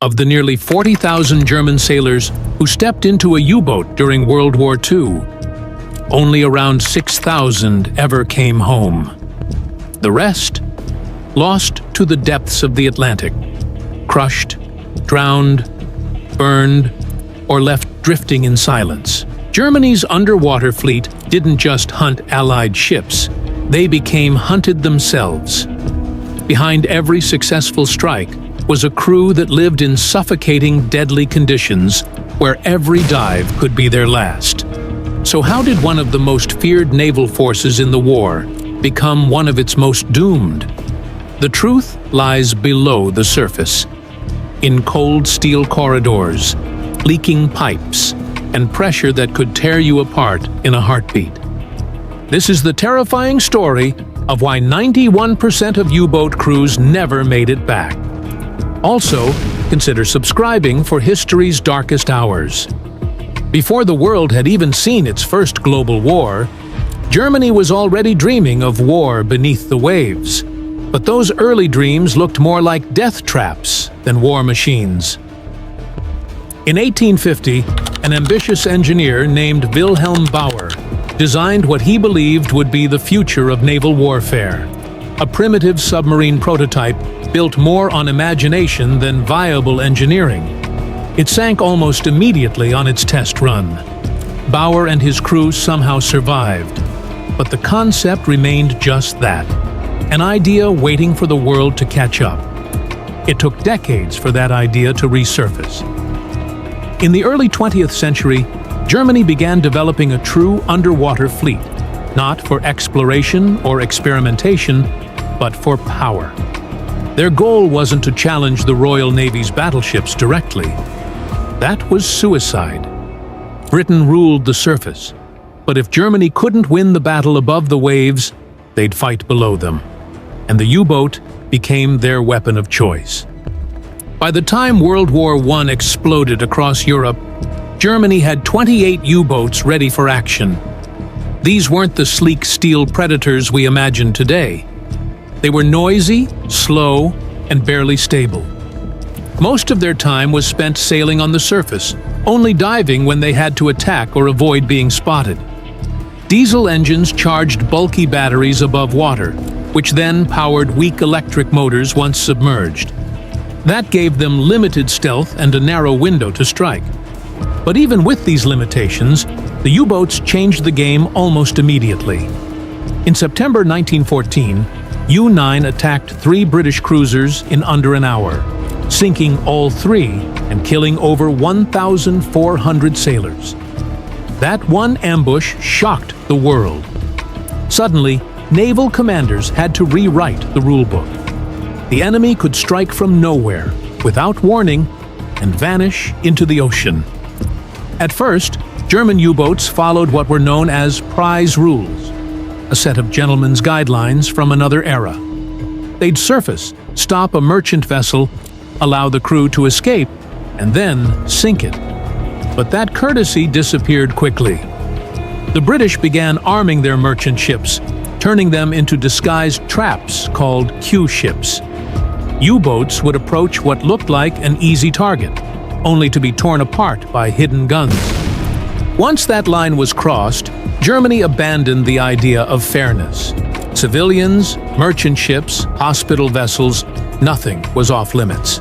Of the nearly 40,000 German sailors who stepped into a U-boat during World War II, only around 6,000 ever came home. The rest lost to the depths of the Atlantic, crushed, drowned, burned, or left drifting in silence. Germany's underwater fleet didn't just hunt Allied ships, they became hunted themselves. Behind every successful strike was a crew that lived in suffocating, deadly conditions where every dive could be their last. So how did one of the most feared naval forces in the war become one of its most doomed? The truth lies below the surface, in cold steel corridors, leaking pipes, and pressure that could tear you apart in a heartbeat. This is the terrifying story of why 91% of U-boat crews never made it back. Also, consider subscribing for history's darkest hours. Before the world had even seen its first global war, Germany was already dreaming of war beneath the waves. But those early dreams looked more like death traps than war machines. In 1850, an ambitious engineer named Wilhelm Bauer designed what he believed would be the future of naval warfare, a primitive submarine prototype built more on imagination than viable engineering. It sank almost immediately on its test run. Bauer and his crew somehow survived, but the concept remained just that, an idea waiting for the world to catch up. It took decades for that idea to resurface. In the early 20th century, Germany began developing a true underwater fleet, not for exploration or experimentation, but for power. Their goal wasn't to challenge the Royal Navy's battleships directly. That was suicide. Britain ruled the surface, but if Germany couldn't win the battle above the waves, they'd fight below them, and the U-boat became their weapon of choice. By the time World War I exploded across Europe, Germany had 28 U-boats ready for action. These weren't the sleek steel predators we imagine today. They were noisy, slow, and barely stable. Most of their time was spent sailing on the surface, only diving when they had to attack or avoid being spotted. Diesel engines charged bulky batteries above water, which then powered weak electric motors once submerged. That gave them limited stealth and a narrow window to strike. But even with these limitations, the U-boats changed the game almost immediately. In September 1914, U-9 attacked 3 British cruisers in under an hour, sinking all 3 and killing over 1,400 sailors. That one ambush shocked the world. Suddenly, naval commanders had to rewrite the rulebook. The enemy could strike from nowhere, without warning, and vanish into the ocean. At first, German U-boats followed what were known as prize rules, a set of gentlemen's guidelines from another era. They'd surface, stop a merchant vessel, allow the crew to escape, and then sink it. But that courtesy disappeared quickly. The British began arming their merchant ships, turning them into disguised traps called Q-ships. U-boats would approach what looked like an easy target, only to be torn apart by hidden guns. Once that line was crossed, Germany abandoned the idea of fairness. Civilians, merchant ships, hospital vessels, nothing was off limits.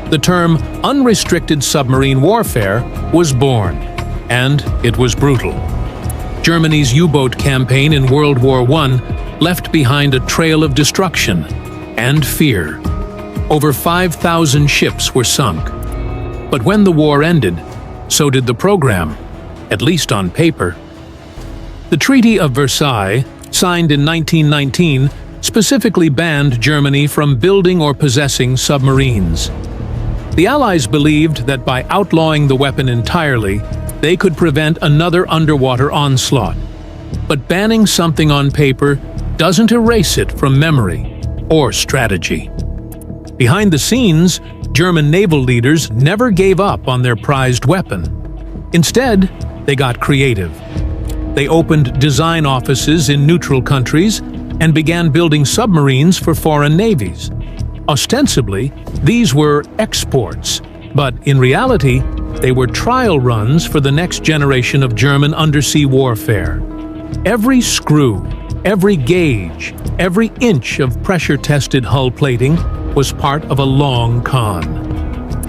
The term unrestricted submarine warfare was born, and it was brutal. Germany's U-boat campaign in World War I left behind a trail of destruction and fear. Over 5,000 ships were sunk. But when the war ended, so did the program, at least on paper. The Treaty of Versailles, signed in 1919, specifically banned Germany from building or possessing submarines. The Allies believed that by outlawing the weapon entirely, they could prevent another underwater onslaught. But banning something on paper doesn't erase it from memory or strategy. Behind the scenes, German naval leaders never gave up on their prized weapon. Instead, they got creative. They opened design offices in neutral countries and began building submarines for foreign navies. Ostensibly, these were exports, But in reality, they were trial runs for the next generation of German undersea warfare. Every screw, every gauge, every inch of pressure-tested hull plating was part of a long con.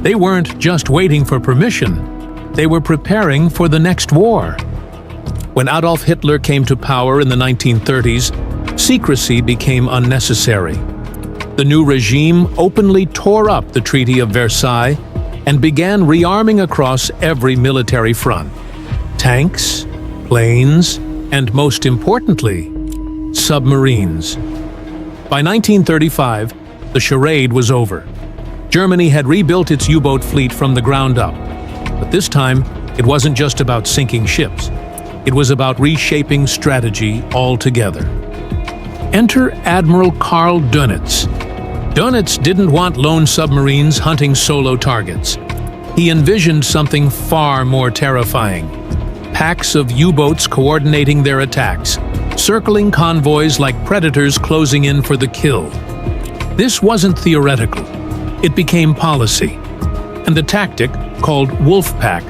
They weren't just waiting for permission, they were preparing for the next war. When Adolf Hitler came to power in the 1930s, secrecy became unnecessary. The new regime openly tore up the Treaty of Versailles and began rearming across every military front. Tanks, planes, and most importantly, submarines. By 1935, the charade was over. Germany had rebuilt its U-boat fleet from the ground up. But this time, it wasn't just about sinking ships. It was about reshaping strategy altogether. Enter Admiral Karl Dönitz. Dönitz didn't want lone submarines hunting solo targets. He envisioned something far more terrifying. Packs of U-boats coordinating their attacks, circling convoys like predators closing in for the kill. This wasn't theoretical. It became policy. And the tactic, called Wolfpack,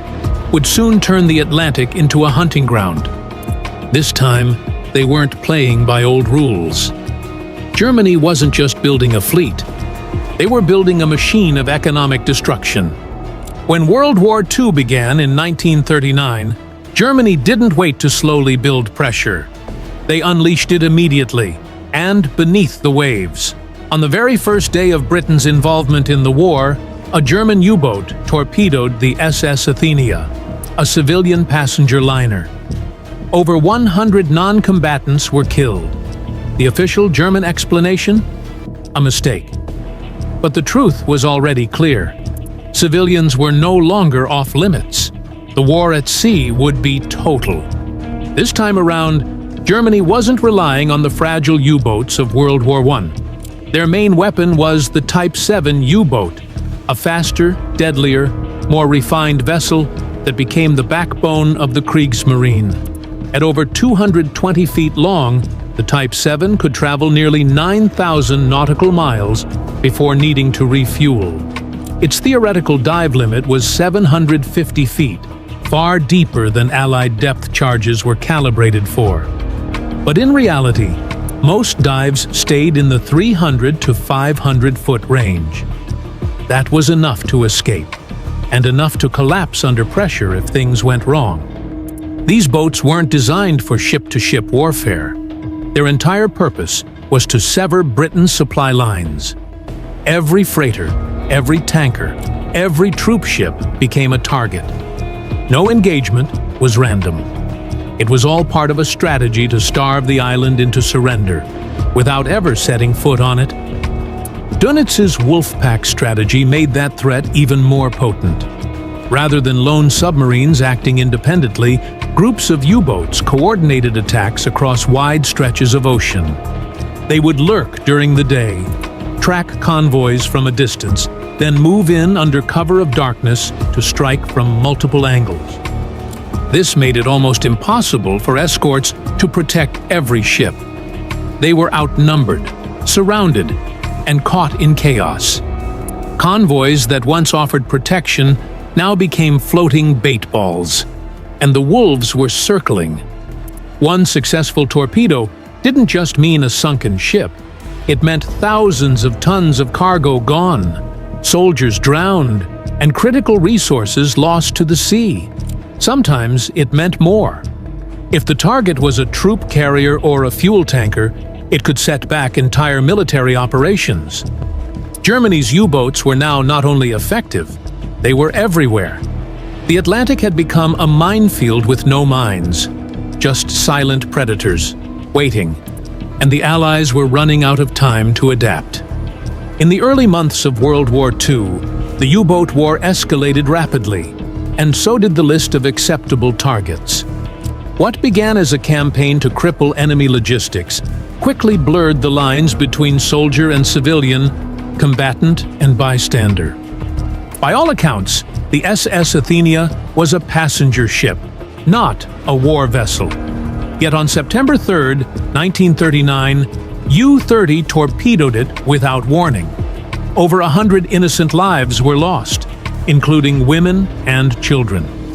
would soon turn the Atlantic into a hunting ground. This time, they weren't playing by old rules. Germany wasn't just building a fleet. They were building a machine of economic destruction. When World War II began in 1939, Germany didn't wait to slowly build pressure. They unleashed it immediately, and beneath the waves. On the very first day of Britain's involvement in the war, a German U-boat torpedoed the SS Athenia, a civilian passenger liner. Over 100 non-combatants were killed. The official German explanation? A mistake. But the truth was already clear. Civilians were no longer off-limits. The war at sea would be total. This time around, Germany wasn't relying on the fragile U-boats of World War I. Their main weapon was the Type 7 U-boat, a faster, deadlier, more refined vessel that became the backbone of the Kriegsmarine. At over 220 feet long, the Type 7 could travel nearly 9,000 nautical miles before needing to refuel. Its theoretical dive limit was 750 feet, far deeper than Allied depth charges were calibrated for. But in reality, most dives stayed in the 300 to 500-foot range. That was enough to escape, and enough to collapse under pressure if things went wrong. These boats weren't designed for ship-to-ship warfare. Their entire purpose was to sever Britain's supply lines. Every freighter, every tanker, every troop ship became a target. No engagement was random. It was all part of a strategy to starve the island into surrender, without ever setting foot on it. Dönitz's Wolfpack strategy made that threat even more potent. Rather than lone submarines acting independently, groups of U-boats coordinated attacks across wide stretches of ocean. They would lurk during the day, track convoys from a distance, then move in under cover of darkness to strike from multiple angles. This made it almost impossible for escorts to protect every ship. They were outnumbered, surrounded, and caught in chaos. Convoys that once offered protection now became floating bait balls, and the wolves were circling. One successful torpedo didn't just mean a sunken ship. It meant thousands of tons of cargo gone, soldiers drowned, and critical resources lost to the sea. Sometimes it meant more. If the target was a troop carrier or a fuel tanker, it could set back entire military operations. Germany's U-boats were now not only effective, they were everywhere. The Atlantic had become a minefield with no mines, just silent predators, waiting, and the Allies were running out of time to adapt. In the early months of World War II, the U-boat war escalated rapidly, and so did the list of acceptable targets. What began as a campaign to cripple enemy logistics quickly blurred the lines between soldier and civilian, combatant and bystander. By all accounts, the SS Athenia was a passenger ship, not a war vessel. Yet on September 3, 1939, U-30 torpedoed it without warning. Over 100 innocent lives were lost. including women and children.